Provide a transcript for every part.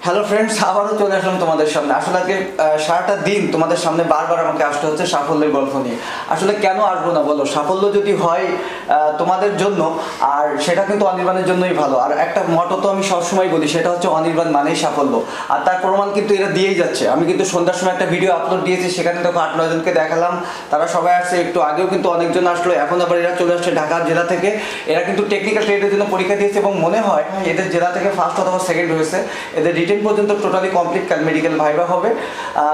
Hello friends, আবারও চলে আসলাম তোমাদের সামনে। আসলে আজকে সারাটা দিন তোমাদের সামনে বারবার আমাকে আসতে হচ্ছে সাফল্যের গল্প নিয়ে। আসলে কেন আসবো না বলো? সাফল্য যদি হয় তোমাদের জন্য, আর সেটা কিন্তু অনির্বাণের জন্যই ভালো। আর একটা মটো তো আমি সবসময় বলি, সেটা হচ্ছে অনির্বাণ মানেই সাফল্য। আর তার প্রমাণ কিন্তু এরা দিয়েই যাচ্ছে। আমি কিন্তু সন্ধ্যার সময় একটা ভিডিও আপলোড দিয়েছি, সেখানে দেখো 8-9 জনকে দেখালাম, তারা সবাই আসছে। একটু আগেও কিন্তু অনেকজন আসলো, এখন আবার এরা চলে আসছে ঢাকা জেলা থেকে। এরা কিন্তু টেকনিক্যাল ট্রেডের জন্য পরীক্ষা দিয়েছে এবং মনে হয় এদের জেলা থেকে ফার্স্ট অথবা সেকেন্ড হয়েছে। এদের রিটেন পর্যন্ত টোটালি কমপ্লিট, কাল মেডিকেল ভাইবা হবে।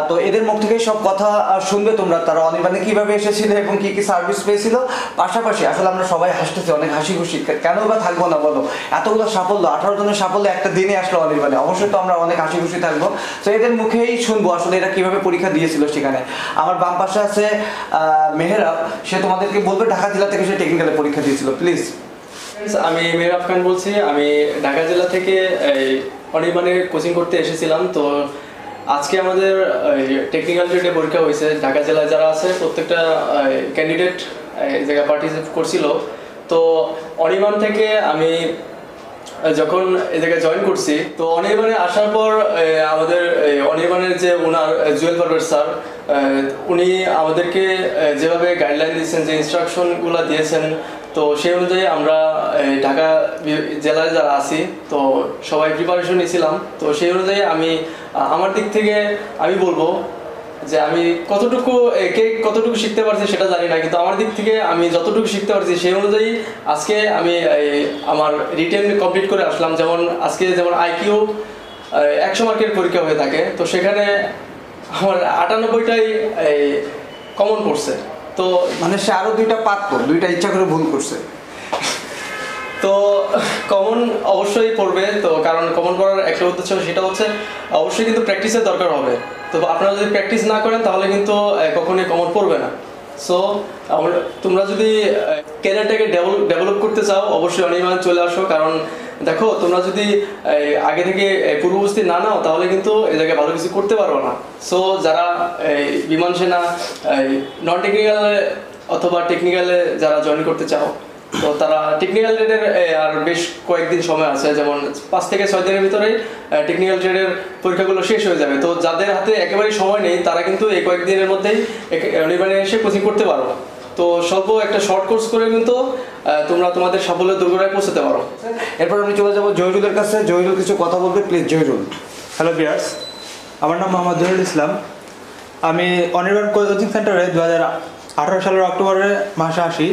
তো এদের মুখ থেকে সব কথা শুনবে তোমরা, তারা অনির্বাণে কীভাবে এসেছিল এবং কী কী সার্ভিস পেয়েছিল। পাশাপাশি আসলে আমরা সবাই হাসতেছি, অনেক হাসি খুশি, কেন বা থাকবো না বলো? এতগুলো সাফল্য, 18 জনের সাফল্য একটা দিনে আসলো অনির্বাণে, অবশ্যই তো আমরা অনেক হাসি খুশি থাকবো। তো এদের মুখেই শুনবো আসলে এরা কীভাবে পরীক্ষা দিয়েছিল সেখানে। আমার বাম পাশে আছে মেহেরাব, সে তোমাদেরকে বলবে ঢাকা জেলা থেকে সে টেকনিক্যালে পরীক্ষা দিয়েছিল। প্লিজ। আমি মেহেরাব খান বলছি, আমি ঢাকা জেলা থেকে অনির্বাণে কোচিং করতে এসেছিলাম। তো আজকে আমাদের টেকনিক্যাল ট্রেডে পরীক্ষা হয়েছে। ঢাকা জেলায় যারা আছে প্রত্যেকটা ক্যান্ডিডেট এই জায়গায় পার্টিসিপেট করছিল। তো অনির্বাণ থেকে আমি যখন এই জায়গায় জয়েন করছি, তো অনির্বাণে আসার পর আমাদের অনির্বাণের যে ওনার জুয়েল পারভেজ স্যার, উনি আমাদেরকে যেভাবে গাইডলাইন দিয়েছেন, যে ইনস্ট্রাকশনগুলো দিয়েছেন, তো সেই অনুযায়ী আমরা ঢাকা জেলায় যারা আছি তো সবাই প্রিপারেশন নিয়েছিলাম। তো সেই অনুযায়ী আমি আমার দিক থেকে আমি বলবো যে আমি কতটুকু শিখতে পারছি সেটা জানি না, কিন্তু আমার দিক থেকে আমি যতটুকু শিখতে পারছি সেই অনুযায়ী আজকে আমি আমার রিটেন কমপ্লিট করে আসলাম। যেমন আজকে যেমন আইকিউ 100 মার্কের পরীক্ষা হয়ে থাকে, তো সেখানে আমার 98টাই কমন পড়ছে। তো মানে সে আরো দুইটা পারতো, দুইটা ইচ্ছা করে ভুল করছে। তো কমন অবশ্যই পড়বে, তো কারণ কমন পড়ার একটা উদ্দেশ্য সেটা হচ্ছে অবশ্যই কিন্তু প্র্যাকটিসের দরকার হবে। তো আপনারা যদি প্র্যাকটিস না করেন তাহলে কিন্তু কখনোই কমন পড়বে না। সো তোমরা যদি ক্যারিয়ারটাকে ডেভেলপ করতে চাও অবশ্যই অনির্বাণ চলে আসো। কারণ দেখো, তোমরা যদি আগে থেকে পূর্ববস্থি না নাও তাহলে কিন্তু এই জায়গায় ভালো কিছু করতে পারবো না। সো যারা বিমান সেনা নন টেকনিক্যালে অথবা টেকনিক্যালে যারা জয়েন করতে চাও, তো তারা টেকনিক্যাল ট্রেডের আর বেশ কয়েকদিন সময় আছে, যেমন 5 থেকে 6 দিনের ভিতরে টেকনিক্যাল ট্রেডের পরীক্ষাগুলো শেষ হয়ে যাবে। তো যাদের হাতে একেবারেই সময় নেই তারা কিন্তু এই কয়েকদিনের মধ্যেই অনির্বাণে এসে কোচিং করতে পারো। তো স্বল্প একটা শর্ট কোর্স করে কিন্তু তোমরা তোমাদের সাফল্যের দোরগোড়ায় পৌঁছতে পারো। এরপর আমি চলে যাবো জহিরুলের কাছে। জহিরুল কিছু কথা বলবে, প্লিজ জহিরুল। হ্যালো ভিউয়ার্স, আমার নাম মোহাম্মদ জহিরুল ইসলাম। আমি অনির্বাণ কোচিং সেন্টারে 2018 সালের অক্টোবরের মাসে আসি।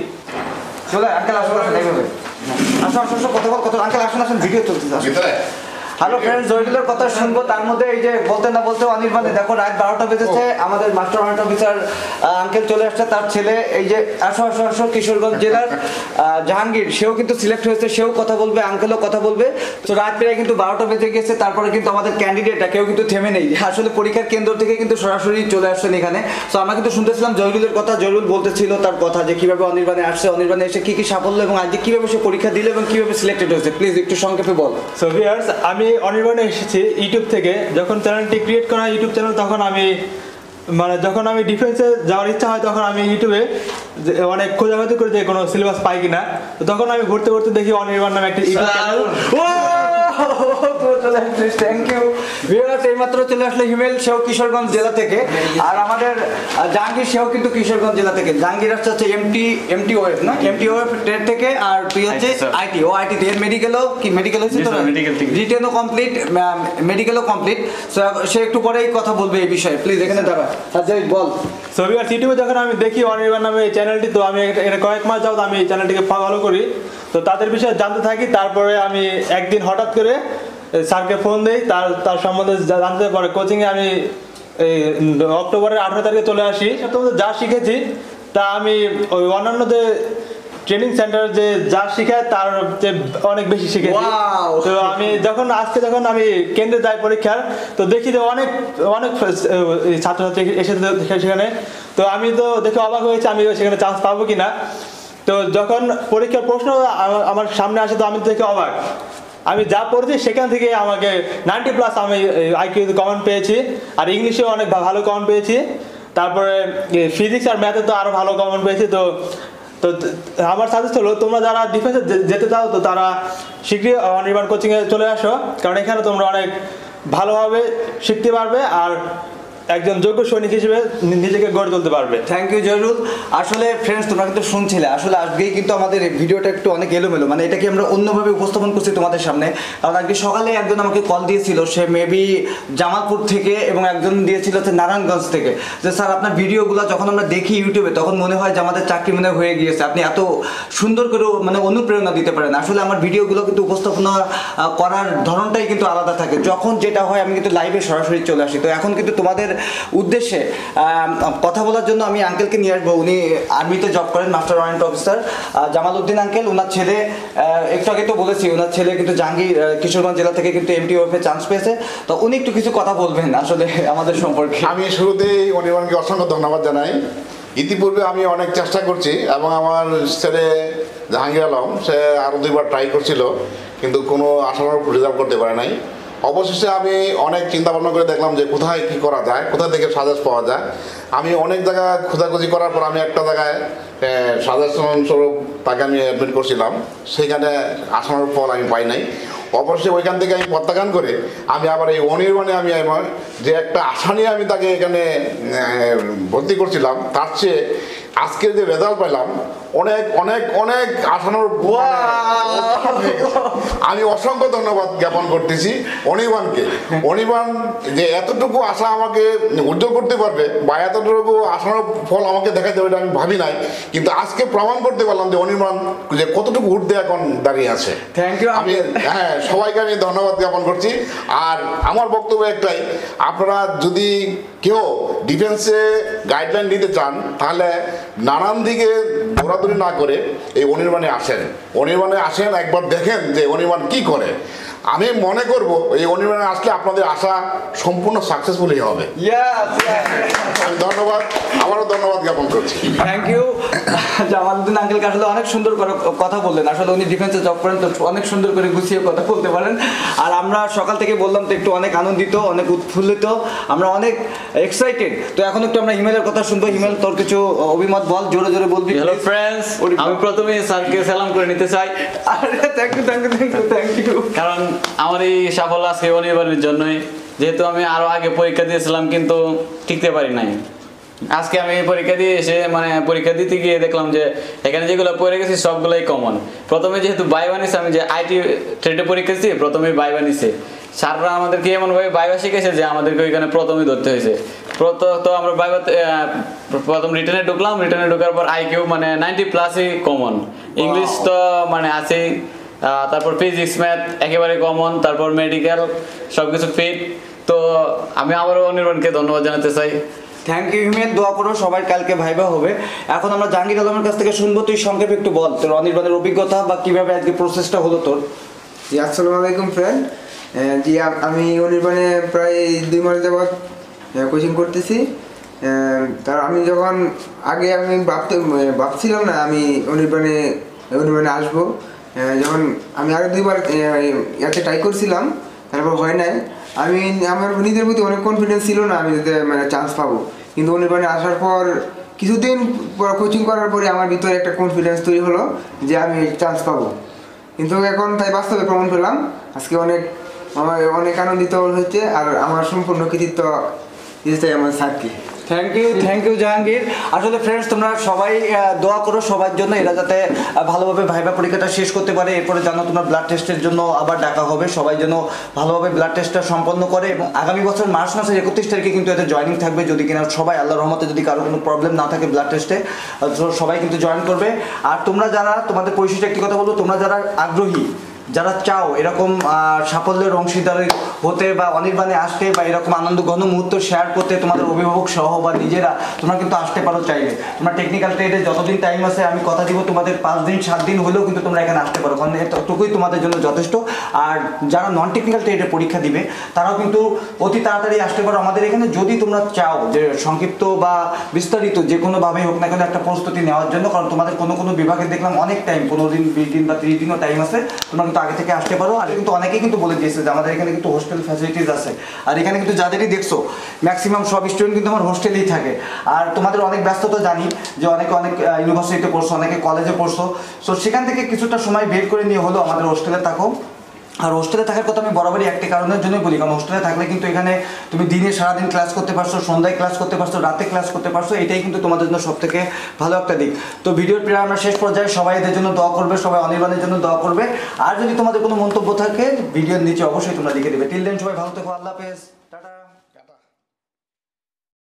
চলে আঙ্কেল আসুন, এইভাবে আসুন আসুন আসুন, কথা বল, কথা আঙ্কেল আসুন আসুন, ভিডিও চলতেছে। হ্যালো ফ্রেন্ডস, জহিরুলের কথা শুনবো। তার মধ্যে এই যে বলতে না বলতে অনির্বাণে দেখো রাত 12টা বেজেছে, আমাদের মাস্টার মাইন্ড অফিসার আঙ্কেল চলে আসছে, তার ছেলে এই যে আসো কিশোরগঞ্জ জেলার জাহাঙ্গীর, সেও কিন্তু সিলেক্ট হয়েছে, সেও কথা বলবে, আঙ্কেলও কথা বলবে। তো রাত প্রায় কিন্তু 12টা বেজে গেছে, তারপরে কিন্তু আমাদের ক্যান্ডিডেটরা কেউ কিন্তু থেমে নেই, আসলে পরীক্ষার কেন্দ্র থেকে কিন্তু সরাসরি চলে আসছেন এখানে। তো আমরা কিন্তু শুনতেছিলাম জহিরুলের কথা। জহিরুল বলতেছিল তার কথা যে কিভাবে অনির্বাণে আসছে, অনির্বাণে এসে কি কি সাফল্য এবং আজকে কিভাবে সে পরীক্ষা দিল এবং কিভাবে সিলেক্টেড হয়েছে। প্লিজ একটু সংক্ষেপে বল। সো ভিউয়ার্স, আমি অনির্বাণে এসেছি ইউটিউব থেকে। যখন চ্যানেলটি ক্রিয়েট করা হয় ইউটিউব চ্যানেল, তখন যখন আমি ডিফেন্সে যাওয়ার ইচ্ছা হয় তখন আমি ইউটিউবে অনেক খোঁজাখুঁজি করে যে কোনো সিলেবাস পাই কিনা। তো তখন আমি ঘুরতে ঘুরতে দেখি অনির্বাণ নামে একটা YouTube channel. Thank you viewers. এইমাত্র চলে আসলে হিমেল, সেও কিশোরগঞ্জ জেলা থেকে, আর আমাদের জাহাঙ্গীর, সেও কিন্তু কিশোরগঞ্জ জেলা থেকে। জাহাঙ্গীর আসছে হচ্ছে এমটি ওয়েব না, এমটি ওয়েব ট্রেড থেকে, আর তুই হচ্ছে আইটি। ও আইটি এর মেডিকেলও কি মেডিকেল হয়েছে তো, রিটেনও কমপ্লিট, মেডিকেলও কমপ্লিট। সে একটু পরেই কথা বলবে এই বিষয়ে। প্লিজ এখানে দাঁড়া, বল। সো ভিউয়ার্স, ইউটিউবে যখন আমি দেখি অনির্বাণ নামে এই চ্যানেলটি, তো আমি এটা কয়েক মাস যাবত আমি এই চ্যানেলটিকে ফলো করি, তো তাদের বিষয়ে জানতে থাকি। তারপরে আমি একদিন হঠাৎ করে স্যারকে ফোন দিই, তার সম্বন্ধে জানতে পারে কোচিংয়ে আমি এই অক্টোবরের 18 তারিখে চলে আসি। তোমাদের যা শিখেছি তা আমি ওই অন্যান্য যে ট্রেনিং সেন্টার যে যা শিখায় তার যে অনেক বেশি শিখেছি। তো আমি যখন আমি কেন্দ্রে যাই পরীক্ষার, তো দেখি যে অনেক ছাত্রছাত্রী এসে সেখানে। তো আমি তো দেখে অবাক হয়েছি আমি সেখানে চান্স পাবো কিনা। তো যখন পরীক্ষার প্রশ্ন আমার সামনে আসে, তো আমি দেখে অবাক। আমি যা পড়েছি সেখান থেকে আমাকে 90+ আমি আইকিউ কমন পেয়েছি, আর ইংলিশেও অনেক ভালো কমন পেয়েছি। তারপরে ফিজিক্স আর ম্যাথে তো আরও ভালো কমন পেয়েছি। তো আমার সাজেস্ট হলো তোমরা যারা ডিফেন্সে যেতে চাও তো তারা শীঘ্রই অনির্বাণ কোচিংয়ে চলে আসো, কারণ এখানে তোমরা অনেক ভালোভাবে শিখতে পারবে আর একজন যোগ্য সৈনিক হিসেবে নিজেকে গড়ে তুলতে পারবে। Thank you Joyrul. আসলে ফ্রেন্ডস তোমরা কিন্তু শুনছিলে, আসলে আজকেই কিন্তু আমাদের এই ভিডিওটা একটু অনেক এলোমেলো, মানে এটাকে আমরা অন্যভাবে উপস্থাপন করছি তোমাদের সামনে। কারণ আজকে সকালে একজন আমাকে কল দিয়েছিল, সে মেবি জামালপুর থেকে, এবং একজন দিয়েছিল হচ্ছে নারায়ণগঞ্জ থেকে, যে স্যার আপনার ভিডিওগুলো যখন আমরা দেখি ইউটিউবে তখন মনে হয় যে আমাদের চাকরি মনে হয়ে গিয়েছে, আপনি এত সুন্দর করে মানে অনুপ্রেরণা দিতে পারেন। আসলে আমার ভিডিওগুলো কিন্তু উপস্থাপনা করার ধরনটাই কিন্তু আলাদা থাকে, যখন যেটা হয় আমি কিন্তু লাইভে সরাসরি চলে আসি। তো এখন কিন্তু তোমাদের উদ্দেশ্যে কথা বলার জন্য আমি আঙ্কেলকে নিয়ে আসবো। উনি আর্মিতে জব করেন, master warrant officer Jamaluddin uncle. ওনার ছেলে একটু আগে তো বলেছি, ওনার ছেলে কিন্তু জাহাঙ্গীর কিশোরগঞ্জ জেলা থেকে কিন্তু MTOF-এ চান্স পেয়েছে। তো উনি একটু কিছু কথা বলবেন আসলে আমাদের সম্পর্কে। আমি শুরুতেই অনির্বাণকে অসংখ্য ধন্যবাদ জানাই। ইতিপূর্বে আমি অনেক চেষ্টা করছি এবং আমার ছেলে জাহাঙ্গীর আলম সে আরও 2বার ট্রাই করছিল, কিন্তু কোনো আশানুরূপ রেজাল্ট করতে পারে নাই। অবশেষে আমি অনেক চিন্তা ভাবনা করে দেখলাম যে কোথায় কী করা যায়, কোথা থেকে সাজেস্ট পাওয়া যায়। আমি অনেক জায়গায় খোঁজাখুঁজি করার পর আমি একটা জায়গায় সাজেশন স্বরূপ তাকে আমি অ্যাডমিট করছিলাম, সেখানে আশানুরূপ ফল আমি পাই নাই। অবশ্যই ওইখান থেকে আমি প্রত্যাখ্যান করে আমি আবার এই অনির্বাণে আমি আমার যে একটা আশা নিয়ে আমি তাকে এখানে ভর্তি করছিলাম, তার চেয়ে আজকের যে রেজাল্ট পেলাম অনেক অনেক অনেক আশানুরূপ। আমি অসংখ্য ধন্যবাদ জ্ঞাপন করতেছি অনির্বাণকে। অনির্বাণ যে এতটুকু আশা আমাকে উজ্জ্বল করতে পারবে বা এতটুকু আশানুরূপ ফল আমাকে দেখাতে হবে, আমি ভাবি নাই, কিন্তু আজকে প্রমাণ করতে পারলাম যে অনির্বাণ যে কতটুকু উঠতে এখন দাঁড়িয়ে আছে। Thank you. আমি সবাইকে আমি ধন্যবাদ জ্ঞাপন করছি। আর আমার বক্তব্য একটাই, আপনারা যদি কেউ ডিফেন্সে গাইডলাইন নিতে চান তাহলে নানান দিকে দৌড়াদৌড়ি না করে এই অনির্বাণে আসেন, একবার দেখেন যে অনির্বাণ কি করে। আমি মনে করব এই অনির্বাণে আসলে আপনাদের আশা সম্পূর্ণ সাকসেসফুলই হবে। আমি আবারও ধন্যবাদ জ্ঞাপন করছি। থ্যাংক ইউ জামালউদ্দিন আঙ্কেলকে, আসলে অনেক সুন্দর করে কথা বললেন। আসলে উনি ডিফেন্সে জব করেন, তো অনেক সুন্দর করে গুছিয়ে কথা বলতে পারেন। আর আমরা সকাল থেকে বললাম তো একটু অনেক আনন্দিত, অনেক উৎফুল্লিত, আমরা অনেক এক্সাইটেড। তো এখন একটু আমরা হিমেলের কথা শুনবো। হিমেল, তোর কিছু অভিমত বল, জোরে জোরে বলবি। হ্যালো ফ্রেন্ডস, আমি প্রথমে স্যারকে সালাম করে নিতে চাই। আরে থ্যাংক ইউ। কারণ আমার এই সাফল্য আজকে অনির্বাণের জন্যই, যেহেতু আমি আরো আগে পরীক্ষা দিয়েছিলাম কিন্তু টিকতে পারি নাই। আজকে আমি পরীক্ষা দিয়ে এসে মানে পরীক্ষা দিতে গিয়ে দেখলাম যে এখানে যেগুলো পড়ে গেছি সবগুলোই কমন। প্রথমে যেহেতু বাইবা নিছে, আমি যে IT ট্রেডে পরীক্ষা দিচ্ছি প্রথমেই বাইবা নিছে। স্যাররা আমাদেরকে এমনভাবে বাইবা শিখেছে যে আমাদেরকে ওইখানে প্রথমেই ধরতে হয়েছে। তো আমরা বাইবাতে প্রথম রিটার্নে ঢুকলাম, রিটার্নে ঢোকার পর IQ মানে 90+ই কমন। ইংলিশ তো মানে আছেই, তারপর ফিজিক্স ম্যাথ একেবারে কমন, তারপর মেডিকেল সবকিছু ফিট। তো আমি আবারও অনির্বাণকে ধন্যবাদ জানাতে চাই। থ্যাংক ইউ হিমেল, দোয়া করো সবাই কালকে ভাইবা হবে। এখন আমরা জাহাঙ্গীর আলমের কাছ থেকে শুনবো, তুই সংক্ষেপে একটু বল তোর অনির্বাণের অভিজ্ঞতা বা কিভাবে আজকে প্রসেসটা হলো তোর। জি আসসালামু আলাইকুম ফ্রেন্ড। জি আমি অনির্বাণে প্রায় 2 মাস যাবৎ কোচিং করতেছি। তার আমি যখন আগে আমি ভাবছিলাম না আমি অনির্বাণে আসবো। যখন আমি আরও 2বার ইয়াতে ট্রাই করছিলাম, তারপর হয় নাই। আমার নিজের প্রতি অনেক কনফিডেন্স ছিল না আমি যাতে মানে চান্স পাবো, কিন্তু অনির্বাণে আসার পর কিছুদিন কোচিং করার পরে আমার ভিতরে একটা কনফিডেন্স তৈরি হলো যে আমি চান্স পাবো। কিন্তু এখন তাই বাস্তবে প্রমাণ পেলাম। আজকে অনেক আনন্দিত হয়েছে, আর আমার সম্পূর্ণ কৃতিত্ব দিতে আমার স্যারকে। Thank you Jahangir. আসলে ফ্রেন্ডস তোমরা সবাই দোয়া করো সবার জন্য, এরা যাতে ভালোভাবে ভাইবা পরীক্ষাটা শেষ করতে পারে। এরপরে জানো তোমরা ব্লাড টেস্টের জন্য আবার ডাকা হবে, সবাই যেন ভালোভাবে ব্লাড টেস্টটা সম্পন্ন করে। এবং আগামী বছর মার্চ মাসের 31 তারিখে কিন্তু এতে জয়েনিং থাকবে, যদি কিনা সবাই আল্লাহর রহমতে যদি কারো কোনো প্রবলেম না থাকে ব্লাড টেস্টে, সবাই কিন্তু জয়েন করবে। আর তোমরা যারা, তোমাদের পরিশেষে একটি কথা বলবো, তোমরা যারা আগ্রহী, যারা চাও এরকম সাফল্যের অংশীদার হতে বা অনির্বাণে আসতে বা এরকম আনন্দ ঘন মুহূর্ত শেয়ার করতে তোমাদের অভিভাবক সহ বা নিজেরা, তোমরা কিন্তু আসতে পারো চাইলে। তোমরা টেকনিক্যাল ট্রেডে যতদিন টাইম আছে আমি কথা দিব তোমাদের 5 দিন 7 দিন হলেও কিন্তু তোমরা এখানে আসতে পারো, কারণ এতটুকুই তোমাদের জন্য যথেষ্ট। আর যারা নন টেকনিক্যাল ট্রেডে পরীক্ষা দিবে তারাও কিন্তু অতি তাড়াতাড়ি আসতে পারো আমাদের এখানে, যদি তোমরা চাও যে সংক্ষিপ্ত বা বিস্তারিত যে কোনোভাবেই হোক না কেন একটা প্রস্তুতি নেওয়ার জন্য। কারণ তোমাদের কোনো বিভাগে দেখলাম অনেক টাইম, 15 দিন 20 দিন বা 30 দিনও টাইম আছে, তোমরা কিন্তু আগে থেকে আসতে পারো। আর কিন্তু অনেকেই কিন্তু বলে দিয়েছে যে আমাদের এখানে কিন্তু হোস্টেল ফ্যাসিলিটিস আছে। আর এখানে কিন্তু যাদেরই দেখছো ম্যাক্সিমাম সব স্টুডেন্ট কিন্তু আমার হোস্টেলেই থাকে। আর তোমাদের অনেক ব্যস্ততা জানি যে অনেক ইউনিভার্সিটিতে পড়ছো, অনেকে কলেজে পড়ছো, সো সেখান থেকে কিছুটা সময় বের করে নিয়ে হলো আমাদের হোস্টেলে থাকো। আর হোস্টেলে থাকার কথা আমি বরাবরই একটি কারণের জন্যই বলি, কারণ হোস্টেলে থাকলে কিন্তু এখানে তুমি দিনে সারাদিন ক্লাস করতে পারছো, সন্ধ্যায় ক্লাস করতে পারছো, রাতে ক্লাস করতে পারছো, এটাই কিন্তু তোমাদের জন্য সব থেকে ভালো একটা দিক। তো ভিডিওর প্রায় আমরা শেষ পর্যায়ে সবাই এদের জন্য দোয়া করবে, সবাই অনির্বাণের জন্য দোয়া করবে। আর যদি তোমাদের কোনো মন্তব্য থাকে ভিডিওর নিচে অবশ্যই তোমরা লিখে দেবে। টিল দেন সবাই ভালো থেকো, আল্লাহ হাফেজ।